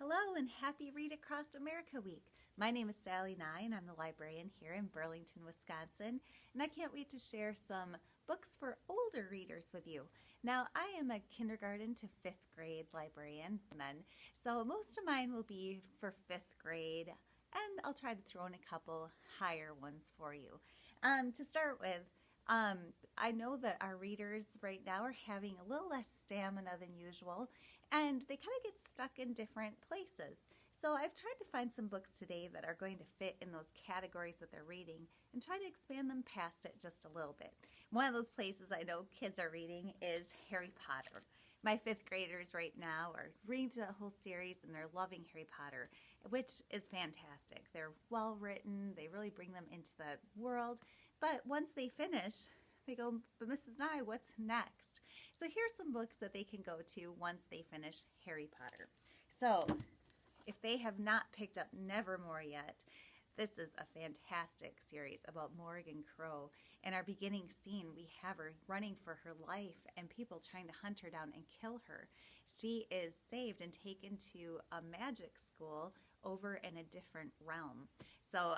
Hello and happy Read Across America Week. My name is Sally Nye and I'm the librarian here in Burlington, Wisconsin, and I can't wait to share some books for older readers with you. Now, I am a kindergarten to 5th grade librarian then, so most of mine will be for 5th grade, and I'll try to throw in a couple higher ones for you. To start with, I know that our readers right now are having a little less stamina than usual, and they kind of get stuck in different places. So I've tried to find some books today that are going to fit in those categories that they're reading and try to expand them past it just a little bit. One of those places I know kids are reading is Harry Potter. My 5th graders right now are reading the whole series and they're loving Harry Potter, which is fantastic. They're well written, they really bring them into the world, but once they finish, they go, "But Mrs. Nye, what's next?" So here's some books that they can go to once they finish Harry Potter. So if they have not picked up Nevermore yet, this is a fantastic series about Morrigan Crow. In our beginning scene, we have her running for her life and people trying to hunt her down and kill her. She is saved and taken to a magic school over in a different realm. So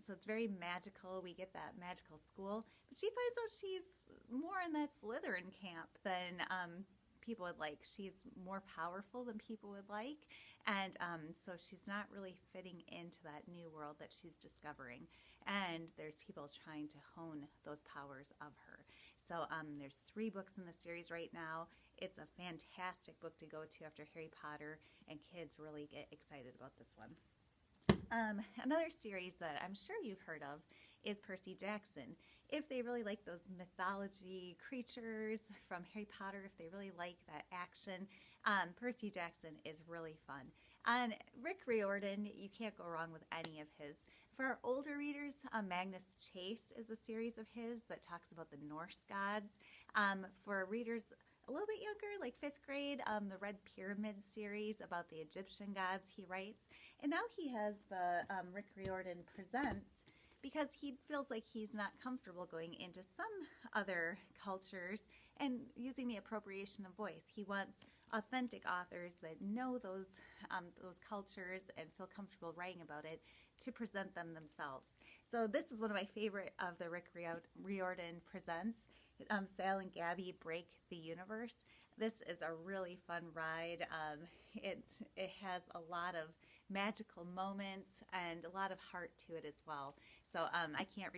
it's very magical. We get that magical school, but she finds out she's more in that Slytherin camp than people would like. She's more powerful than people would like, and so she's not really fitting into that new world that she's discovering. And there's people trying to hone those powers of her. So there's 3 books in the series right now. It's a fantastic book to go to after Harry Potter, and kids really get excited about this one. Another series that I'm sure you've heard of is Percy Jackson. If they really like those mythology creatures from Harry Potter, if they really like that action, Percy Jackson is really fun. And Rick Riordan, you can't go wrong with any of his. For our older readers, Magnus Chase is a series of his that talks about the Norse gods. For readers a little bit younger, like 5th grade, the Red Pyramid series about the Egyptian gods he writes. And now he has the Rick Riordan Presents, because he feels like he's not comfortable going into some other cultures and using the appropriation of voice. He wants authentic authors that know those cultures and feel comfortable writing about it to present them themselves. So this is one of my favorite of the Rick Riordan Presents. Sal and Gabby Break the Universe. This is a really fun ride. It has a lot of magical moments and a lot of heart to it as well. So I can't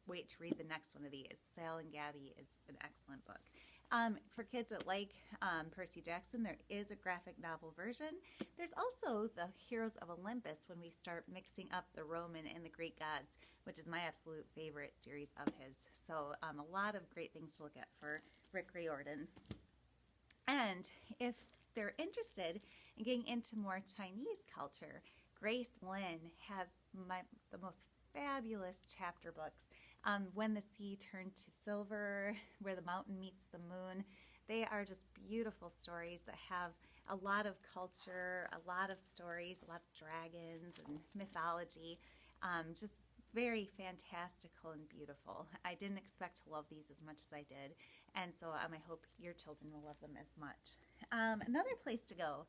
wait to read the next one of these. Sal and Gabby is an excellent book. For kids that like Percy Jackson, there is a graphic novel version. There's also the Heroes of Olympus when we start mixing up the Roman and the Greek gods, which is my absolute favorite series of his. So a lot of great things to look at for Rick Riordan. And if they're interested in getting into more Chinese culture, Grace Lin has the most fabulous chapter books. When the Sea Turned to Silver, Where the Mountain Meets the Moon. They are just beautiful stories that have a lot of culture, a lot of stories, a lot of dragons and mythology. Just very fantastical and beautiful. I didn't expect to love these as much as I did, and so I hope your children will love them as much. Another place to go,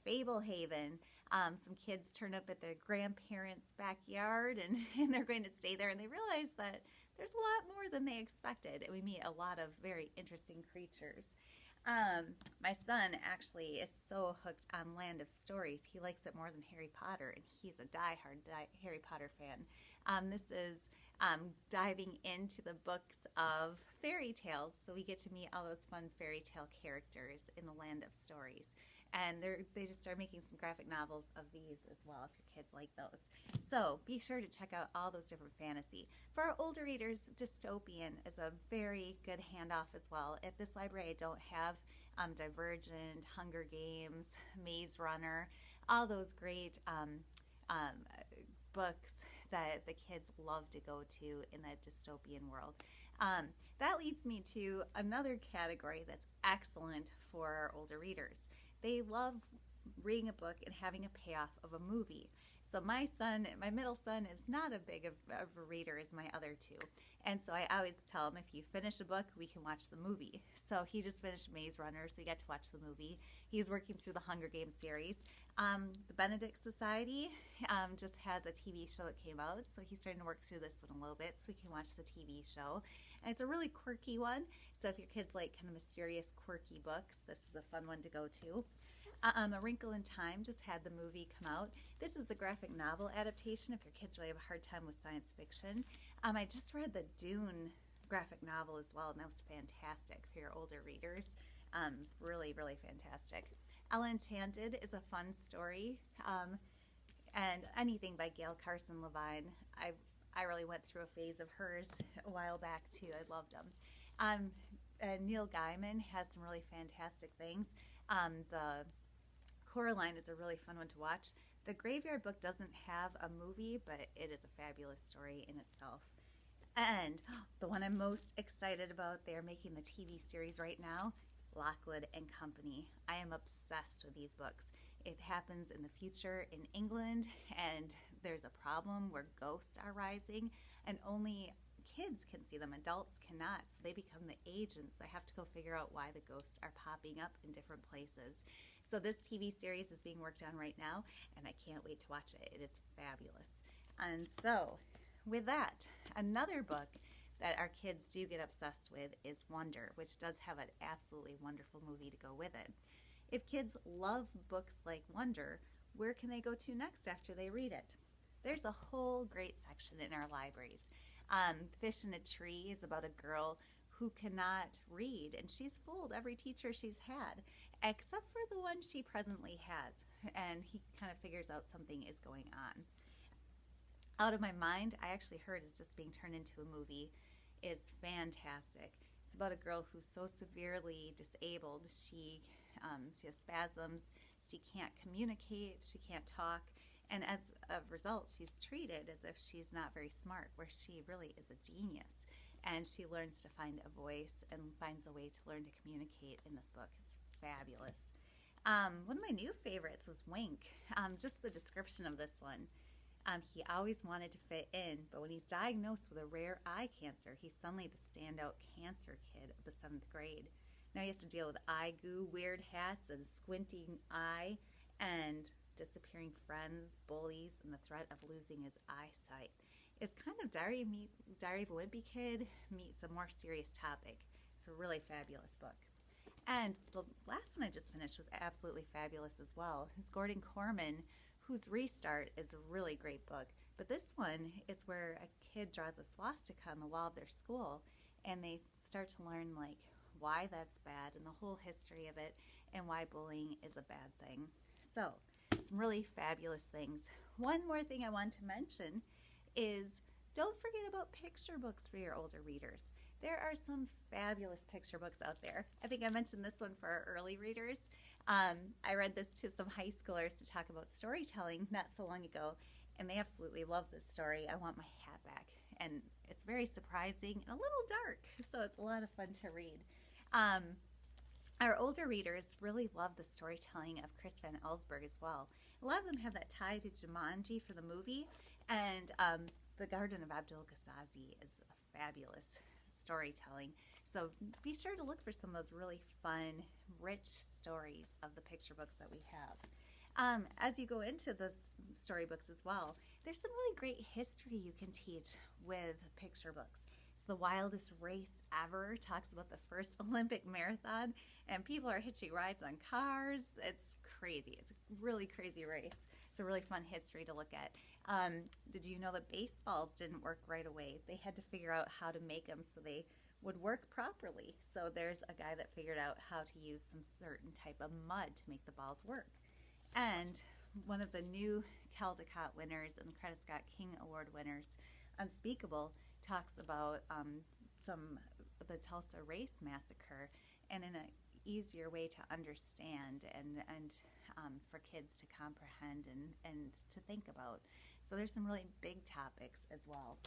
Fablehaven. Some kids turn up at their grandparents' backyard and they're going to stay there, and they realize that there's a lot more than they expected. We meet a lot of very interesting creatures. My son actually is so hooked on Land of Stories. He likes it more than Harry Potter, and he's a diehard Harry Potter fan. This is diving into the books of fairy tales, so we get to meet all those fun fairy tale characters in the Land of Stories. And they just are making some graphic novels of these as well, if your kids like those. So be sure to check out all those different fantasy. For our older readers, Dystopian is a very good handoff as well. At this library, I don't have Divergent, Hunger Games, Maze Runner, all those great books that the kids love to go to in that dystopian world. That leads me to another category that's excellent for our older readers. They love reading a book and having a payoff of a movie. So my middle son, is not as big of a reader as my other two. And so I always tell him, if you finish a book, we can watch the movie. So he just finished Maze Runner, so he got to watch the movie. He's working through the Hunger Games series. The Benedict Society just has a TV show that came out, so he's starting to work through this one a little bit so we can watch the TV show. And it's a really quirky one, so if your kids like kind of mysterious, quirky books, this is a fun one to go to. A Wrinkle in Time just had the movie come out. This is the graphic novel adaptation if your kids really have a hard time with science fiction. I just read the Dune graphic novel as well, and that was fantastic for your older readers. Really, really fantastic. Ella Enchanted is a fun story, and anything by Gail Carson Levine. I really went through a phase of hers a while back too. I loved them. Neil Gaiman has some really fantastic things. The Coraline is a really fun one to watch. The Graveyard Book doesn't have a movie, but it is a fabulous story in itself. And the one I'm most excited about, they're making the TV series right now, Lockwood and Company. I am obsessed with these books. It happens in the future in England, and there's a problem where ghosts are rising, and only kids can see them, adults cannot, so they become the agents. They have to go figure out why the ghosts are popping up in different places. So this TV series is being worked on right now, and I can't wait to watch it. It is fabulous. And so, with that, another book that our kids do get obsessed with is Wonder, which does have an absolutely wonderful movie to go with it. If kids love books like Wonder, where can they go to next after they read it? There's a whole great section in our libraries. Fish in a Tree is about a girl who cannot read, and she's fooled every teacher she's had, except for the one she presently has, and he kind of figures out something is going on. Out of My Mind, I actually heard is just being turned into a movie, is fantastic. It's about a girl who's so severely disabled, she has spasms, she can't communicate, she can't talk, and as a result, she's treated as if she's not very smart, where she really is a genius. And she learns to find a voice and finds a way to learn to communicate in this book. It's fabulous. One of my new favorites was Wink. Just the description of this one. He always wanted to fit in, but when he's diagnosed with a rare eye cancer, he's suddenly the standout cancer kid of the 7th grade. Now he has to deal with eye goo, weird hats, a squinting eye, and disappearing friends, bullies, and the threat of losing his eyesight. It's kind of Diary of a Wimpy Kid meets a more serious topic. It's a really fabulous book. And the last one I just finished was absolutely fabulous as well. It's Gordon Corman, whose Restart is a really great book. But this one is where a kid draws a swastika on the wall of their school, and they start to learn like why that's bad and the whole history of it and why bullying is a bad thing. So, some really fabulous things. One more thing I want to mention is don't forget about picture books for your older readers. There are some fabulous picture books out there. I think I mentioned this one for our early readers. I read this to some high schoolers to talk about storytelling not so long ago, and they absolutely love this story. I Want My Hat Back. And it's very surprising and a little dark, so it's a lot of fun to read. Our older readers really love the storytelling of Chris Van Allsburg as well. A lot of them have that tie to Jumanji for the movie, and The Garden of Abdul Ghazazi is a fabulous storytelling. So be sure to look for some of those really fun, rich stories of the picture books that we have. As you go into the storybooks as well, there's some really great history you can teach with picture books. The Wildest Race Ever talks about the first Olympic marathon, and people are hitching rides on cars. It's crazy. It's a really crazy race. It's a really fun history to look at. Did you know that baseballs didn't work right away? They had to figure out how to make them so they would work properly. So there's a guy that figured out how to use some certain type of mud to make the balls work. And one of the new Caldecott winners and Coretta Scott King Award winners, Unspeakable, talks about the Tulsa Race Massacre, and in an easier way to understand and for kids to comprehend and to think about. So there's some really big topics as well.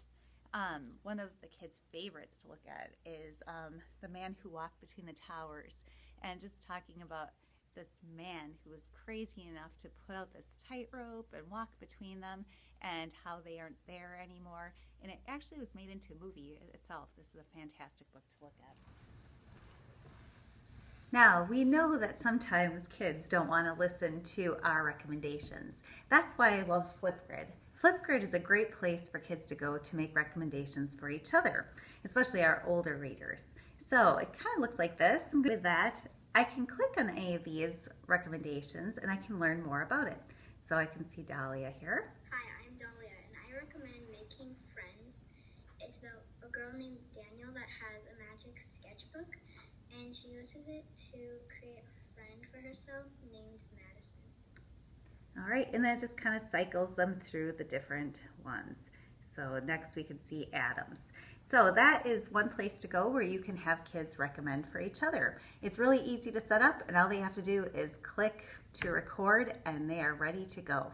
One of the kids' favorites to look at is The Man Who Walked Between the Towers, and just talking about this man who was crazy enough to put out this tightrope and walk between them, and how they aren't there anymore. And it actually was made into a movie itself. This is a fantastic book to look at. Now, we know that sometimes kids don't want to listen to our recommendations. That's why I love Flipgrid. Flipgrid is a great place for kids to go to make recommendations for each other, especially our older readers. So it kind of looks like this. With that, I can click on any of these recommendations and I can learn more about it. So I can see Dahlia here. Hi, I'm Dahlia and I recommend Making Friends. It's a girl named Daniel that has a magic sketchbook and she uses it to create a friend for herself named Madison. All right, and then it just kind of cycles them through the different ones. So next we can see Adams. So that is one place to go where you can have kids recommend for each other. It's really easy to set up and all they have to do is click to record and they are ready to go.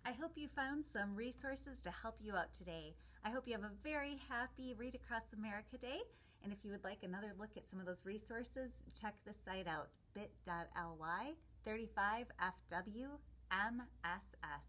I hope you found some resources to help you out today. I hope you have a very happy Read Across America Day. And if you would like another look at some of those resources, check this site out, bit.ly 35FWMSS.